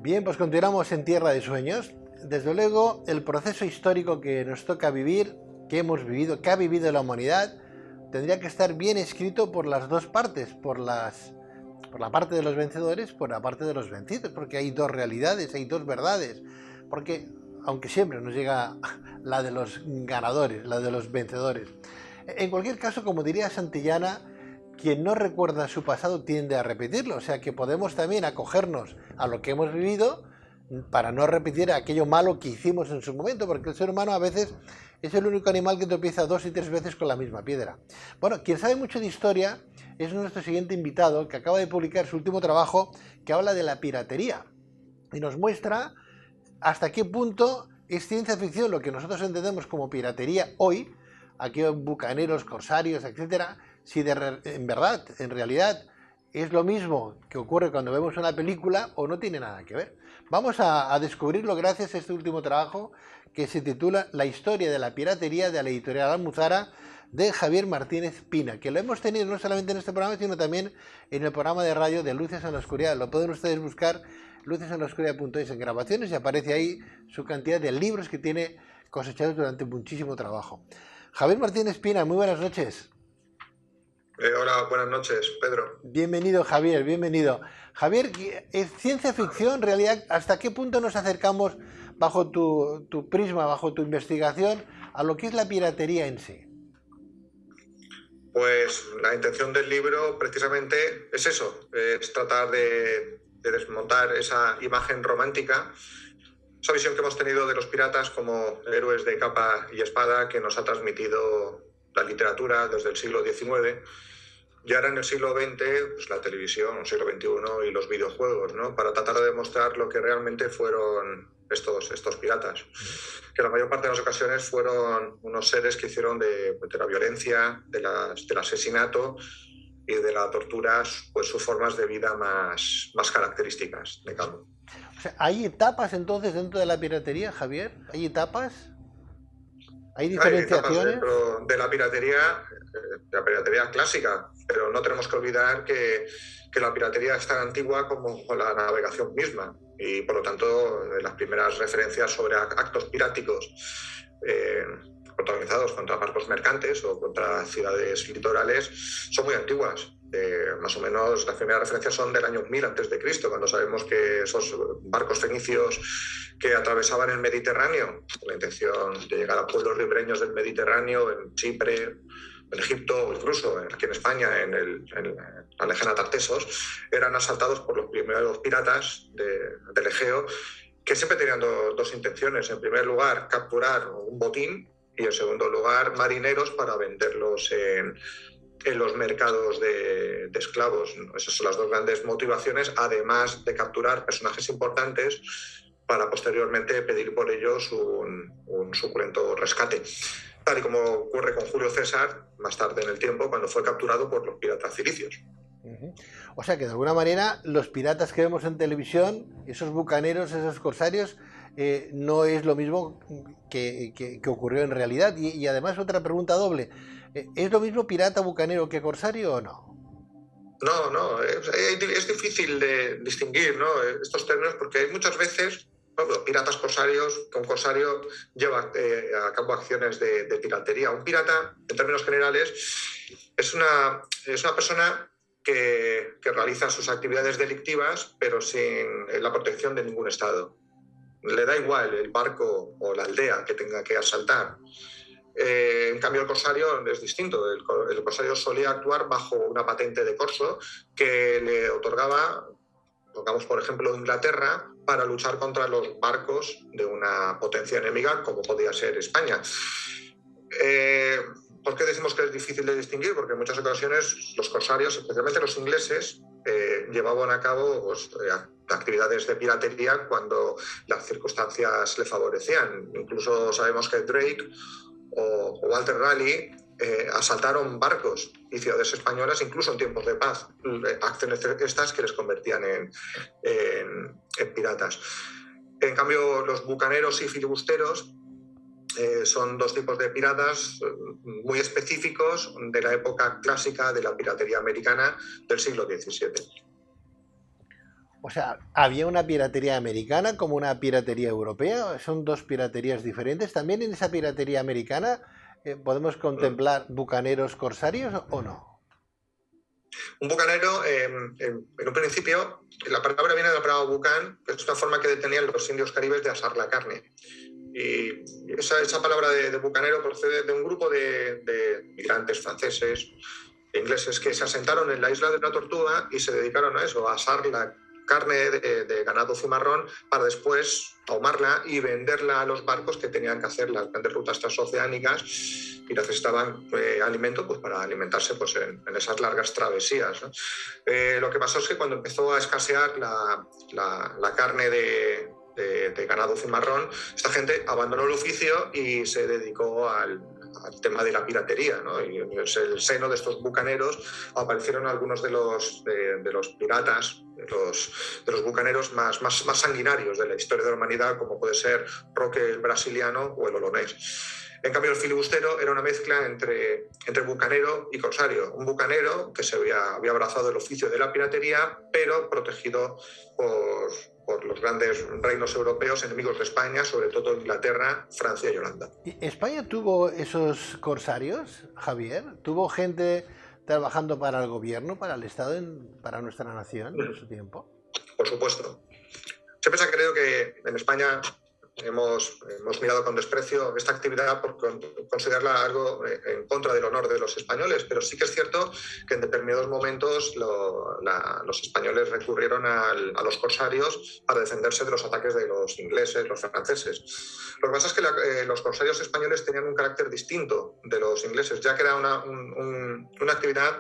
Bien, pues continuamos en Tierra de Sueños. Desde luego, el proceso histórico que nos toca vivir, que hemos vivido, que ha vivido la humanidad, tendría que estar bien escrito por las dos partes, por la parte de los vencedores, por la parte de los vencidos, porque hay dos realidades, hay dos verdades, porque aunque siempre nos llega la de los ganadores, la de los vencedores. En cualquier caso, como diría Santillana, quien no recuerda su pasado tiende a repetirlo, o sea que podemos también acogernos a lo que hemos vivido para no repetir aquello malo que hicimos en su momento, porque el ser humano a veces es el único animal que tropieza 2 y 3 veces con la misma piedra. Bueno, quien sabe mucho de historia es nuestro siguiente invitado, que acaba de publicar su último trabajo, que habla de la piratería y nos muestra hasta qué punto es ciencia ficción lo que nosotros entendemos como piratería hoy, aquellos bucaneros, corsarios, etcétera, si en verdad, en realidad, es lo mismo que ocurre cuando vemos una película o no tiene nada que ver. Vamos a descubrirlo gracias a este último trabajo que se titula La historia de la piratería, de la editorial Almuzara, de Javier Martínez Pina, que lo hemos tenido no solamente en este programa, sino también en el programa de radio de Luces en la Oscuridad. Lo pueden ustedes buscar, lucesenlaoscuridad.es, en grabaciones, y aparece ahí su cantidad de libros que tiene cosechados durante muchísimo trabajo. Javier Martínez Pina, muy buenas noches. Hola, buenas noches, Pedro. Bienvenido, Javier, bienvenido. Javier, ¿es ciencia ficción, realidad? ¿Hasta qué punto nos acercamos, bajo tu prisma, bajo tu investigación, a lo que es la piratería en sí? Pues la intención del libro precisamente es eso, es tratar de desmontar esa imagen romántica, esa visión que hemos tenido de los piratas como héroes de capa y espada que nos ha transmitido la literatura desde el siglo XIX. Y ahora en el siglo XX, pues la televisión, el siglo XXI y los videojuegos, ¿no? Para tratar de demostrar lo que realmente fueron estos piratas. Que la mayor parte de las ocasiones fueron unos seres que hicieron de la violencia, del asesinato y de la tortura, pues sus formas de vida más características de cada uno. O sea, ¿hay etapas entonces dentro de la piratería, Javier? ¿Hay etapas? ¿Hay diferenciaciones? Hay etapas dentro de la piratería clásica, pero no tenemos que olvidar que la piratería es tan antigua como la navegación misma, y por lo tanto las primeras referencias sobre actos piráticos protagonizados contra barcos mercantes o contra ciudades litorales son muy antiguas. Más o menos las primeras referencias son del año 1000 a.C., cuando sabemos que esos barcos fenicios que atravesaban el Mediterráneo con la intención de llegar a pueblos ribereños del Mediterráneo, en Chipre, en Egipto o incluso aquí en España, en la lejana Tartesos, eran asaltados por los primeros piratas del Egeo, que siempre tenían dos intenciones. En primer lugar, capturar un botín, y en segundo lugar, marineros para venderlos en los mercados de esclavos. Esas son las dos grandes motivaciones, además de capturar personajes importantes para posteriormente pedir por ellos un suculento rescate. Tal y como ocurre con Julio César, más tarde en el tiempo, cuando fue capturado por los piratas cilicios. O sea que de alguna manera los piratas que vemos en televisión, esos bucaneros, esos corsarios, no es lo mismo que ocurrió en realidad. Y además otra pregunta doble, ¿es lo mismo pirata, bucanero que corsario o no? No, es difícil de distinguir, ¿no?, estos términos, porque hay muchas veces piratas corsarios, que un corsario lleva a cabo acciones de piratería. Un pirata, en términos generales, es una persona que realiza sus actividades delictivas, pero sin la protección de ningún Estado. Le da igual el barco o la aldea que tenga que asaltar. En cambio, el corsario es distinto. El corsario solía actuar bajo una patente de corso que le otorgaba, pongamos por ejemplo Inglaterra, para luchar contra los barcos de una potencia enemiga como podía ser España. ¿Por qué decimos que es difícil de distinguir? Porque en muchas ocasiones los corsarios, especialmente los ingleses, llevaban a cabo actividades de piratería cuando las circunstancias le favorecían. Incluso sabemos que Drake o Walter Raleigh asaltaron barcos y ciudades españolas incluso en tiempos de paz, acciones estas que les convertían en piratas. En cambio, los bucaneros y filibusteros son dos tipos de piratas muy específicos de la época clásica de la piratería americana del siglo XVII. O sea, ¿había una piratería americana como una piratería europea? ¿Son dos piraterías diferentes? ¿También en esa piratería americana podemos contemplar bucaneros corsarios o no? Un bucanero, en un principio, la palabra viene de la palabra bucan, que es una forma que tenían los indios caribes de asar la carne. Y esa palabra de bucanero procede de un grupo de migrantes franceses e ingleses que se asentaron en la isla de la Tortuga y se dedicaron a eso, a asar la carne de ganado cimarrón para después ahumarla y venderla a los barcos que tenían que hacer las grandes rutas transoceánicas y necesitaban alimento pues, para alimentarse pues, en esas largas travesías, ¿no? Lo que pasó es que cuando empezó a escasear la carne de ganado cimarrón, esta gente abandonó el oficio y se dedicó al tema de la piratería, ¿no? Y en el seno de estos bucaneros aparecieron algunos de los piratas, de los bucaneros más sanguinarios de la historia de la humanidad, como puede ser Roque el brasiliano o el olonés. En cambio, el filibustero era una mezcla entre bucanero y corsario. Un bucanero que se había abrazado el oficio de la piratería, pero protegido por los grandes reinos europeos, enemigos de España, sobre todo Inglaterra, Francia y Holanda. ¿España tuvo esos corsarios, Javier? ¿Tuvo gente trabajando para el gobierno, para el Estado, para nuestra nación en su tiempo? Por supuesto. Siempre se ha creído que en España hemos mirado con desprecio esta actividad por considerarla algo en contra del honor de los españoles, pero sí que es cierto que en determinados momentos los españoles recurrieron a los corsarios para defenderse de los ataques de los ingleses, los franceses. Lo que pasa es que los corsarios españoles tenían un carácter distinto de los ingleses, ya que era una actividad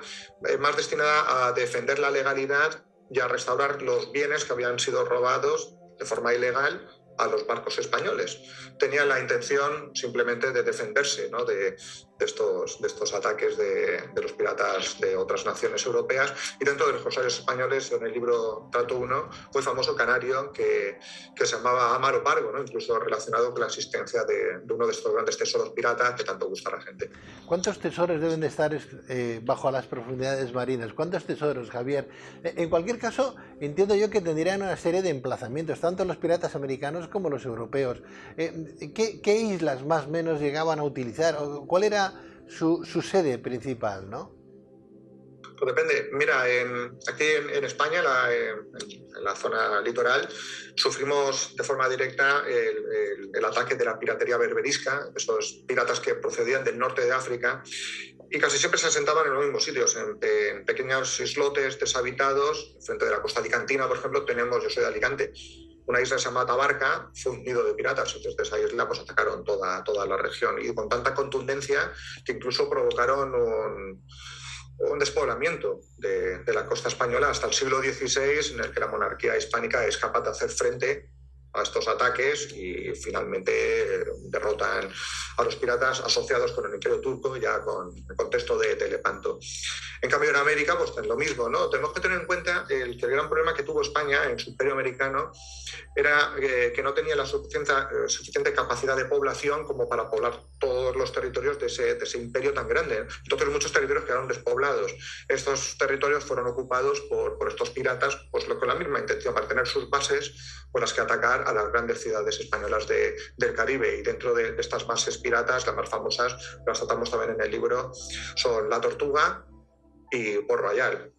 más destinada a defender la legalidad y a restaurar los bienes que habían sido robados de forma ilegal a los barcos españoles. Tenían la intención simplemente de defenderse, ¿no? de estos ataques de los piratas de otras naciones europeas. Y dentro de los corsarios españoles, en el libro Trato 1, fue famoso canario que se llamaba Amaro Pargo, ¿no? Incluso relacionado con la existencia de uno de estos grandes tesoros piratas que tanto gusta a la gente. ¿Cuántos tesoros deben de estar bajo las profundidades marinas? ¿Cuántos tesoros, Javier? En cualquier caso, entiendo yo que tendrían una serie de emplazamientos, tanto los piratas americanos como los europeos. ¿Qué islas más o menos llegaban a utilizar? ¿Cuál era su sede principal, no? Pues depende. Mira, aquí en España, en la zona litoral, sufrimos de forma directa el ataque de la piratería berberisca, esos piratas que procedían del norte de África y casi siempre se asentaban en los mismos sitios, en pequeños islotes deshabitados. Frente de la costa alicantina, por ejemplo, yo soy de Alicante, una isla que se llama Tabarca, fue un nido de piratas. Desde esa isla pues, atacaron toda la región y con tanta contundencia que incluso provocaron un despoblamiento de la costa española hasta el siglo XVI, en el que la monarquía hispánica es capaz de hacer frente a estos ataques y finalmente derrotan a los piratas asociados con el Imperio Turco, ya con el contexto de Lepanto. En cambio, en América, pues es lo mismo, ¿no? Tenemos que tener en cuenta que el gran problema que tuvo España en su imperio americano era que no tenía la suficiente capacidad de población como para poblar todos los territorios de ese imperio tan grande. Entonces, muchos territorios quedaron despoblados. Estos territorios fueron ocupados por estos piratas, pues con la misma intención, para tener sus bases con las que atacar a las grandes ciudades españolas del Caribe. Y dentro de estas bases piratas, las más famosas, las tratamos también en el libro, son La Tortuga y Port Royal,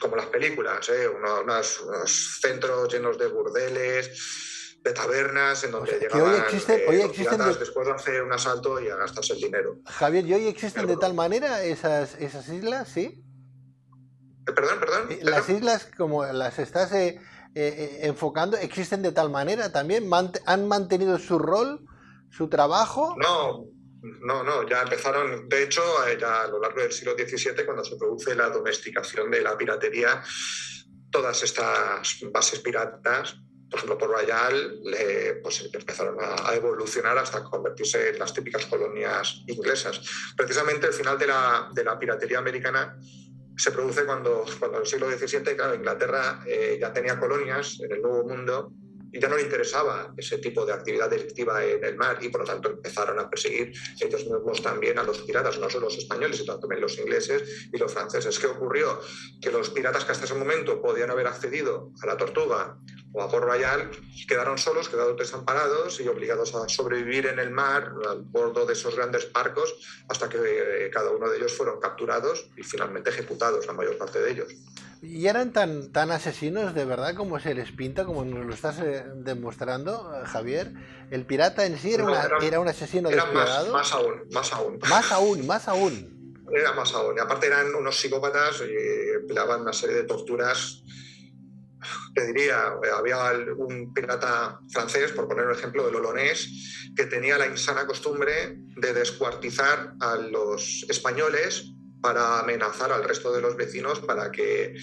como las películas, unos centros llenos de burdeles, de tabernas, en donde llegaban los piratas después de hacer un asalto y a gastarse el dinero. Javier, ¿y hoy existen de tal manera esas islas, sí? Perdón. Las islas, como las estás enfocando, ¿existen de tal manera también? ¿Han mantenido su rol, su trabajo? No, ya empezaron, de hecho, ya a lo largo del siglo XVII, cuando se produce la domesticación de la piratería, todas estas bases piratas, por ejemplo, Port Royal, pues empezaron a evolucionar hasta convertirse en las típicas colonias inglesas. Precisamente el final de la piratería americana se produce cuando en el siglo XVII, claro, Inglaterra ya tenía colonias en el Nuevo Mundo y ya no le interesaba ese tipo de actividad delictiva en el mar, y por lo tanto empezaron a perseguir ellos mismos también a los piratas, no solo los españoles, sino también los ingleses y los franceses. ¿Qué ocurrió? Que los piratas que hasta ese momento podían haber accedido a la Tortuga o a Port Royal quedaron solos, quedaron desamparados y obligados a sobrevivir en el mar al bordo de esos grandes barcos, hasta que cada uno de ellos fueron capturados y finalmente ejecutados, la mayor parte de ellos. ¿Y eran tan asesinos de verdad como se les pinta, como nos lo estás demostrando, Javier? ¿El pirata en sí era un asesino despiadado? Más aún. Más aún. Era más aún. Y aparte eran unos psicópatas y empleaban una serie de torturas. Te diría, había un pirata francés, por poner un ejemplo, el Olonés, que tenía la insana costumbre de descuartizar a los españoles para amenazar al resto de los vecinos para que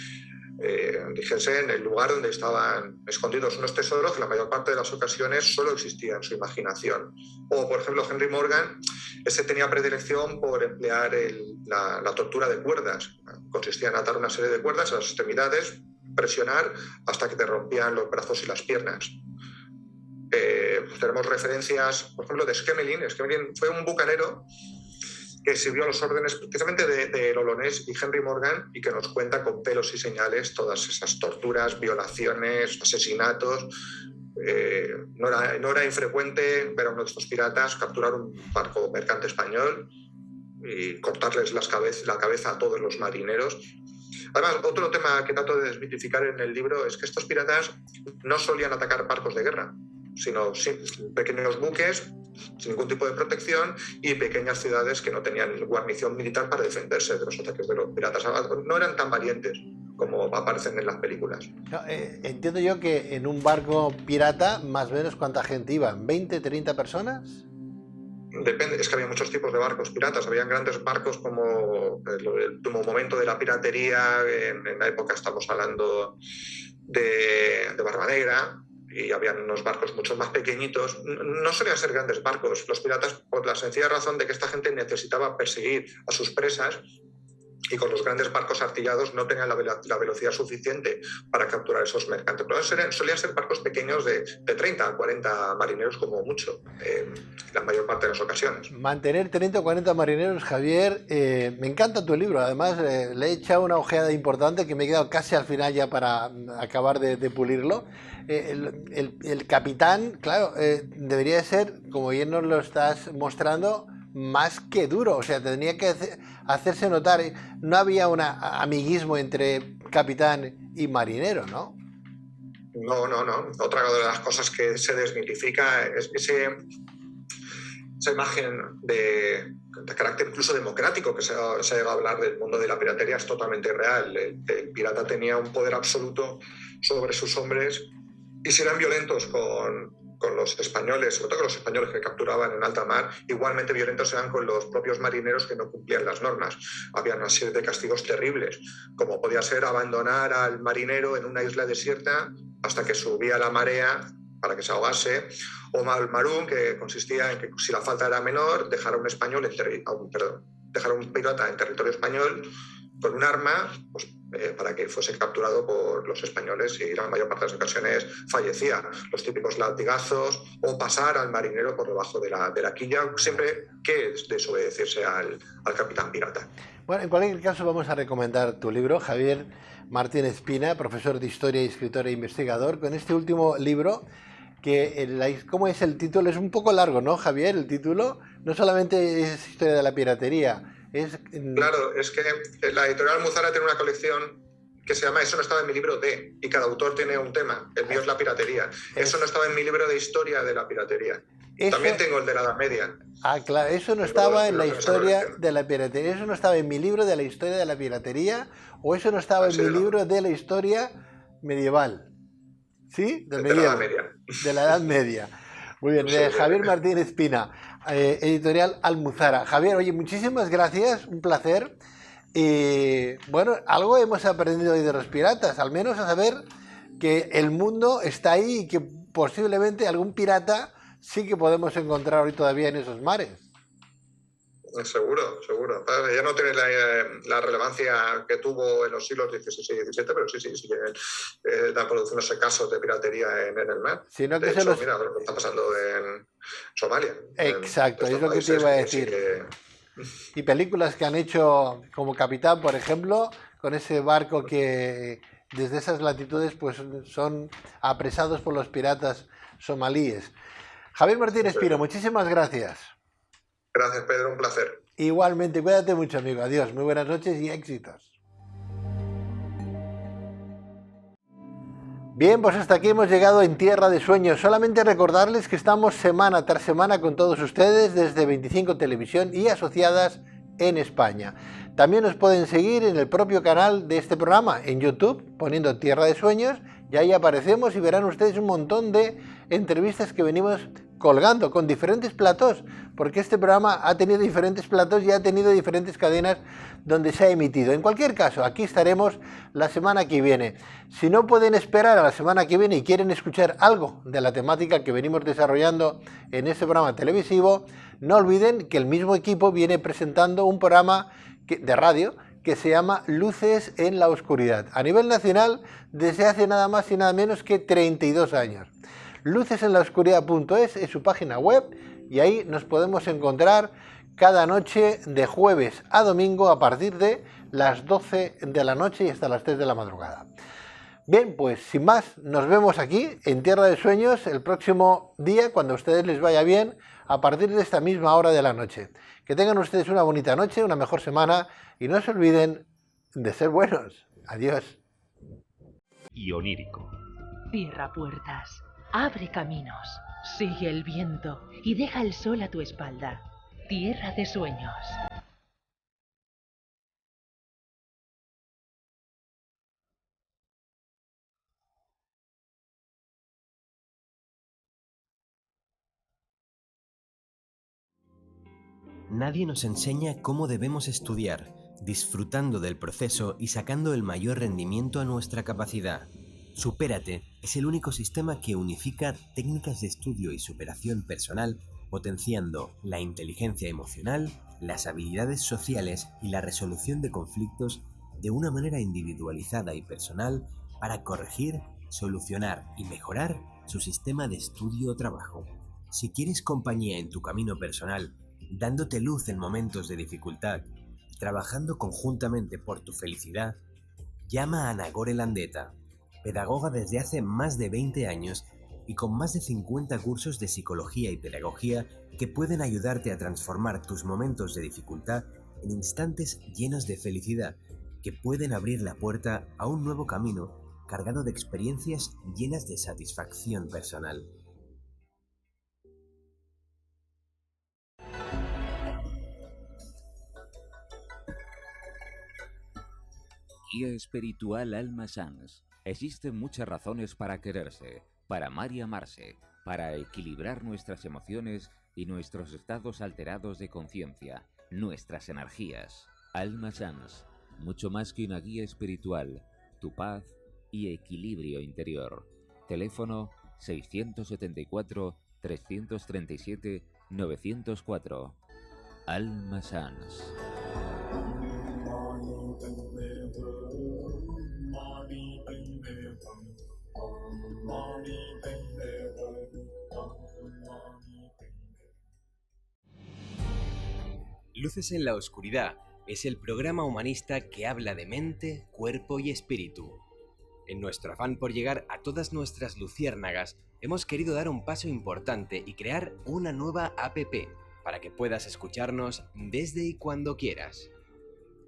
dijesen el lugar donde estaban escondidos unos tesoros que la mayor parte de las ocasiones solo existía en su imaginación. O, por ejemplo, Henry Morgan, ese tenía predilección por emplear la tortura de cuerdas. Consistía en atar una serie de cuerdas a las extremidades, presionar hasta que te rompían los brazos y las piernas. Pues tenemos referencias, por ejemplo, de Schmeling. Schmeling fue un bucanero que sirvió a los órdenes precisamente de Olonés y Henry Morgan, y que nos cuenta con pelos y señales todas esas torturas, violaciones, asesinatos. No era infrecuente ver a uno de estos piratas capturar un barco mercante español y cortarles la cabeza a todos los marineros. Además, otro tema que trato de desmitificar en el libro es que estos piratas no solían atacar barcos de guerra, sino pequeños buques sin ningún tipo de protección y pequeñas ciudades que no tenían guarnición militar para defenderse de los ataques de los piratas. No eran tan valientes como aparecen en las películas. No, entiendo yo que en un barco pirata, más o menos, ¿cuánta gente iban? ¿20, 30 personas? Depende, es que había muchos tipos de barcos piratas. Habían grandes barcos como el último momento de la piratería, en la época estamos hablando de Barba Negra, y habían unos barcos mucho más pequeñitos. No solían ser grandes barcos los piratas, por la sencilla razón de que esta gente necesitaba perseguir a sus presas, y con los grandes barcos artillados no tenían la velocidad suficiente para capturar esos mercantes. Pero solían ser barcos pequeños de 30 a 40 marineros como mucho, la mayor parte de las ocasiones. Mantener 30 o 40 marineros, Javier. Me encanta tu libro. Además, le he echado una ojeada importante que me he quedado casi al final ya para acabar de pulirlo. El capitán, claro, debería de ser, como bien nos lo estás mostrando, más que duro. O sea, tendría que hacerse notar. No había un amiguismo entre capitán y marinero, ¿no? No. Otra de las cosas que se desmitifica es esa imagen de carácter incluso democrático que se ha llegado a hablar del mundo de la piratería. Es totalmente real. El pirata tenía un poder absoluto sobre sus hombres, y si eran violentos con los españoles, sobre todo con los españoles que capturaban en alta mar, igualmente violentos eran con los propios marineros que no cumplían las normas. Había una serie de castigos terribles, como podía ser abandonar al marinero en una isla desierta hasta que subía la marea para que se ahogase, o malmarún, que consistía en que si la falta era menor, dejar a un pirata en territorio español con un arma, pues, para que fuese capturado por los españoles, y la mayor parte de las ocasiones fallecía. Los típicos latigazos, o pasar al marinero por debajo de la quilla, siempre que desobedecerse al capitán pirata. Bueno, en cualquier caso vamos a recomendar tu libro, Javier Martín Espina, profesor de Historia, escritor e investigador, con este último libro, que ¿cómo es el título? Es un poco largo, ¿no, Javier? El título no solamente es Historia de la piratería. Claro, es que la editorial Almuzara tiene una colección que se llama Eso no estaba en mi libro de, y cada autor tiene un tema. El mío es la piratería. Eso no estaba en mi libro de historia de la piratería. También tengo el de la Edad Media. Ah, claro, eso no estaba en la historia de la piratería. Eso no estaba en mi libro de la historia de la piratería, o eso no estaba en mi libro de la historia medieval. ¿Sí? De la Edad Media. De la Edad Media. Muy bien, de Javier Martín Espina, editorial Almuzara. Javier, oye, muchísimas gracias, un placer. Bueno, algo hemos aprendido hoy de los piratas, al menos a saber que el mundo está ahí y que posiblemente algún pirata sí que podemos encontrar hoy todavía en esos mares. Seguro, seguro. Ya no tiene la relevancia que tuvo en los siglos XVI y XVII, pero sí que están produciéndose casos de piratería en el mar. Sino De que se hecho, los... mira lo que está pasando en Somalia, de Exacto, es estos lo que te países iba a que sí decir. que... Y películas que han hecho como Capitán, por ejemplo, con ese barco que desde esas latitudes pues son apresados por los piratas somalíes. Javier Martínez Piro, muchísimas gracias. Gracias, Pedro, un placer. Igualmente, cuídate mucho, amigo. Adiós, muy buenas noches y éxitos. Bien, pues hasta aquí hemos llegado en Tierra de Sueños. Solamente recordarles que estamos semana tras semana con todos ustedes desde 25 Televisión y asociadas en España. También nos pueden seguir en el propio canal de este programa, en YouTube, poniendo Tierra de Sueños, y ahí aparecemos y verán ustedes un montón de entrevistas que venimos colgando con diferentes platós, porque este programa ha tenido diferentes platós y ha tenido diferentes cadenas donde se ha emitido. En cualquier caso, aquí estaremos la semana que viene. Si no pueden esperar a la semana que viene y quieren escuchar algo de la temática que venimos desarrollando en este programa televisivo, no olviden que el mismo equipo viene presentando un programa de radio que se llama Luces en la Oscuridad, a nivel nacional desde hace nada más y nada menos que 32 años. Lucesenlaoscuridad.es es su página web y ahí nos podemos encontrar cada noche de jueves a domingo a partir de las 12 de la noche y hasta las 3 de la madrugada. Bien, pues sin más, nos vemos aquí en Tierra de Sueños el próximo día, cuando a ustedes les vaya bien, a partir de esta misma hora de la noche. Que tengan ustedes una bonita noche, una mejor semana y no se olviden de ser buenos. Adiós. Y onírico. Cierra puertas, abre caminos, sigue el viento y deja el sol a tu espalda. Tierra de Sueños. Nadie nos enseña cómo debemos estudiar, disfrutando del proceso y sacando el mayor rendimiento a nuestra capacidad. Supérate es el único sistema que unifica técnicas de estudio y superación personal, potenciando la inteligencia emocional, las habilidades sociales y la resolución de conflictos de una manera individualizada y personal para corregir, solucionar y mejorar su sistema de estudio o trabajo. Si quieres compañía en tu camino personal, dándote luz en momentos de dificultad, trabajando conjuntamente por tu felicidad, llama a Nagore Landeta, pedagoga desde hace más de 20 años y con más de 50 cursos de psicología y pedagogía que pueden ayudarte a transformar tus momentos de dificultad en instantes llenos de felicidad que pueden abrir la puerta a un nuevo camino cargado de experiencias llenas de satisfacción personal. Guía espiritual Alma Sans. Existen muchas razones para quererse, para amar y amarse, para equilibrar nuestras emociones y nuestros estados alterados de conciencia, nuestras energías. Alma Sans, mucho más que una guía espiritual, tu paz y equilibrio interior. Teléfono 674-337-904. Alma Sans. Luces en la Oscuridad es el programa humanista que habla de mente, cuerpo y espíritu. En nuestro afán por llegar a todas nuestras luciérnagas, hemos querido dar un paso importante y crear una nueva app para que puedas escucharnos desde y cuando quieras.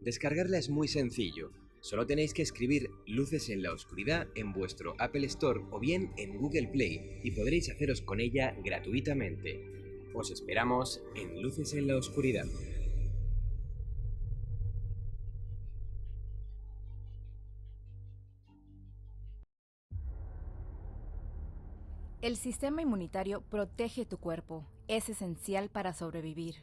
Descargarla es muy sencillo. Solo tenéis que escribir Luces en la Oscuridad en vuestro Apple Store o bien en Google Play y podréis haceros con ella gratuitamente. Os esperamos en Luces en la Oscuridad. El sistema inmunitario protege tu cuerpo. Es esencial para sobrevivir.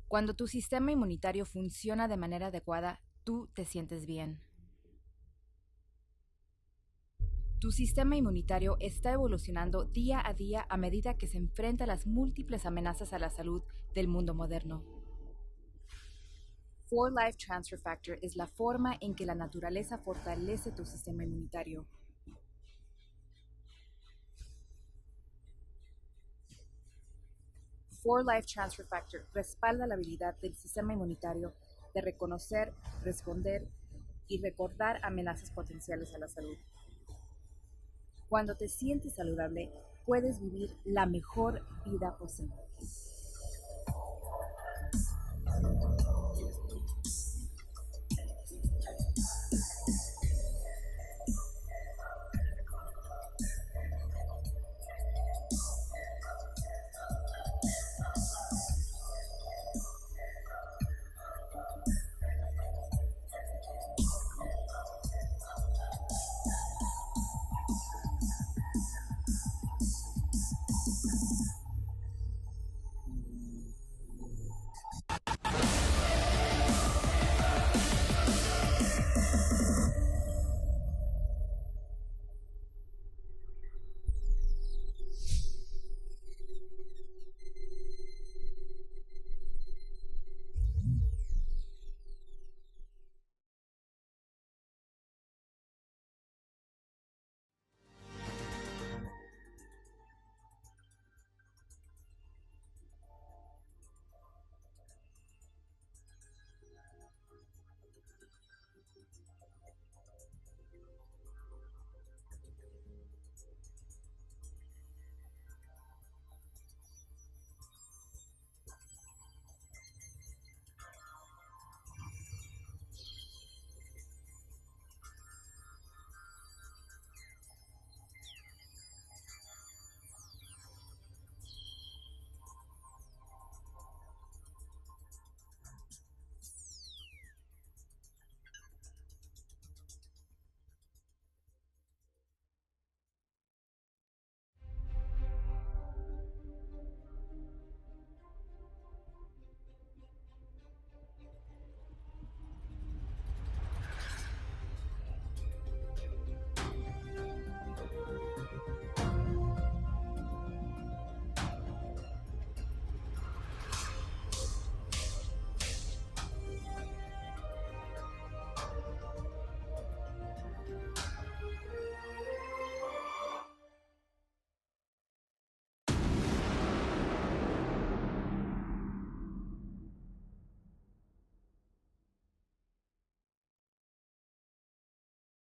Cuando tu sistema inmunitario funciona de manera adecuada, tú te sientes bien. Tu sistema inmunitario está evolucionando día a día a medida que se enfrenta a las múltiples amenazas a la salud del mundo moderno. 4Life Transfer Factor es la forma en que la naturaleza fortalece tu sistema inmunitario. Life Transfer Factor respalda la habilidad del sistema inmunitario de reconocer, responder y recordar amenazas potenciales a la salud. Cuando te sientes saludable, puedes vivir la mejor vida posible.